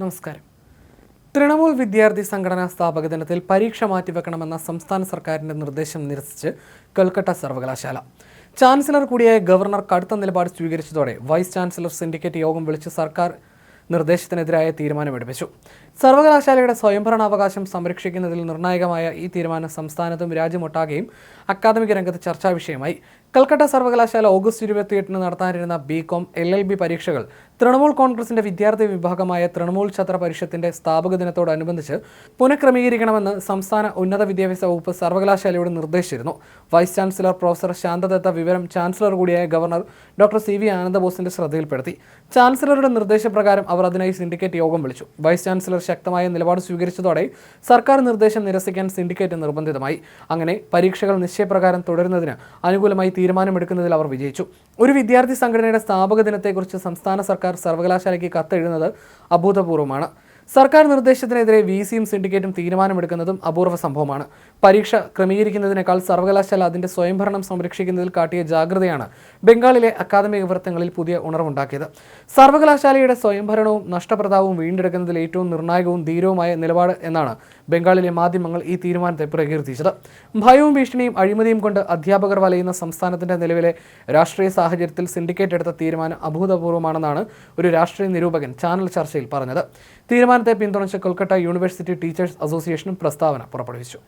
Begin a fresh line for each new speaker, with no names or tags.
നമസ്കാരം. തൃണമൂൽ വിദ്യാർത്ഥി സംഘടനാ സ്ഥാപക ദിനത്തിൽ പരീക്ഷ മാറ്റിവെക്കണമെന്ന സംസ്ഥാന സർക്കാരിന്റെ നിർദ്ദേശം നിരസിച്ച് കൽക്കട്ട സർവകലാശാല. ചാൻസലർ കൂടിയായ ഗവർണർ കടുത്ത നിലപാട് സ്വീകരിച്ചതോടെ വൈസ് ചാൻസലർ സിൻഡിക്കേറ്റ് യോഗം വിളിച്ച് സർക്കാർ നിർദ്ദേശത്തിനെതിരായ തീരുമാനമെടുപ്പിച്ചു. സർവകലാശാലയുടെ സ്വയംഭരണാവകാശം സംരക്ഷിക്കുന്നതിൽ നിർണായകമായ ഈ തീരുമാനം സംസ്ഥാനത്തും രാജ്യമൊട്ടാകെയും അക്കാദമിക രംഗത്ത് ചർച്ചാ വിഷയമായി. കൽക്കട്ട സർവകലാശാല ഓഗസ്റ്റ് 28 നടത്താനിരുന്ന ബികോം LLB പരീക്ഷകൾ തൃണമൂൽ കോൺഗ്രസിന്റെ വിദ്യാർത്ഥി വിഭാഗമായ തൃണമൂൽ ഛത്ര പരിഷത്തിന്റെ സ്ഥാപക ദിനത്തോടനുബന്ധിച്ച് പുനഃക്രമീകരിക്കണമെന്ന് സംസ്ഥാന ഉന്നത വിദ്യാഭ്യാസ വകുപ്പ് സർവകലാശാലയോട് നിർദ്ദേശിച്ചിരുന്നു. വൈസ് ചാൻസലർ പ്രൊഫസർ ശാന്തദത്ത വിവരം ചാൻസലർ കൂടിയായ ഗവർണർ ഡോക്ടർ CV ആനന്ദബോസിന്റെ ശ്രദ്ധയിൽപ്പെടുത്തി. ചാൻസലറുടെ നിർദ്ദേശപ്രകാരം അവർ അതിനായി സിൻഡിക്കേറ്റ് യോഗം വിളിച്ചു. വൈസ് ചാൻസലർ ശക്തമായ നിലപാട് സ്വീകരിച്ചതോടെ സർക്കാർ നിർദ്ദേശം നിരസിക്കാൻ സിൻഡിക്കേറ്റ് നിർബന്ധിതമായി. അങ്ങനെ പരീക്ഷകൾ നിശ്ചയപ്രകാരം തുടരുന്നതിന് അനുകൂലമായി തീരുമാനമെടുക്കുന്നതിൽ അവർ വിജയിച്ചു. ഒരു വിദ്യാർത്ഥി സംഘടനയുടെ സ്ഥാപക ദിനത്തെക്കുറിച്ച് സംസ്ഥാന സർക്കാർ സർവകലാശാലയ്ക്ക് കത്തെഴുതുന്നത് അഭൂതപൂർവമാണ്. സർക്കാർ നിർദ്ദേശത്തിനെതിരെ VCയും സിൻഡിക്കേറ്റും തീരുമാനമെടുക്കുന്നതും അപൂർവ സംഭവമാണ്. പരീക്ഷ ക്രമീകരിക്കുന്നതിനേക്കാൾ സർവകലാശാല അതിന്റെ സ്വയംഭരണം സംരക്ഷിക്കുന്നതിൽ കാട്ടിയ ജാഗ്രതയാണ് ബംഗാളിലെ അക്കാദമിക വൃത്തങ്ങളിൽ പുതിയ ഉണർവുണ്ടാക്കിയത്. സർവകലാശാലയുടെ സ്വയംഭരണവും നഷ്ടപ്രതാപവും വീണ്ടെടുക്കുന്നതിൽ ഏറ്റവും നിർണായകവും ധീരവുമായ നിലപാട് എന്നാണ് ബംഗാളിലെ മാധ്യമങ്ങൾ ഈ തീരുമാനത്തെ പ്രകീർത്തിച്ചത്. ഭയവും ഭീഷണിയും അഴിമതിയും കൊണ്ട് അധ്യാപകർ വലയുന്ന സംസ്ഥാനത്തിന്റെ നിലവിലെ രാഷ്ട്രീയ സാഹചര്യത്തിൽ സിൻഡിക്കേറ്റ് എടുത്ത തീരുമാനം അഭൂതപൂർവമാണെന്നാണ് ഒരു രാഷ്ട്രീയ നിരൂപകൻ ചാനൽ ചർച്ചയിൽ പറഞ്ഞത്. തീരുമാനത്തെ പിന്തുണച്ച് കൊൽക്കത്ത യൂണിവേഴ്സിറ്റി ടീച്ചേഴ്സ് അസോസിയേഷനും പ്രസ്താവന പുറപ്പെടുവിച്ചു.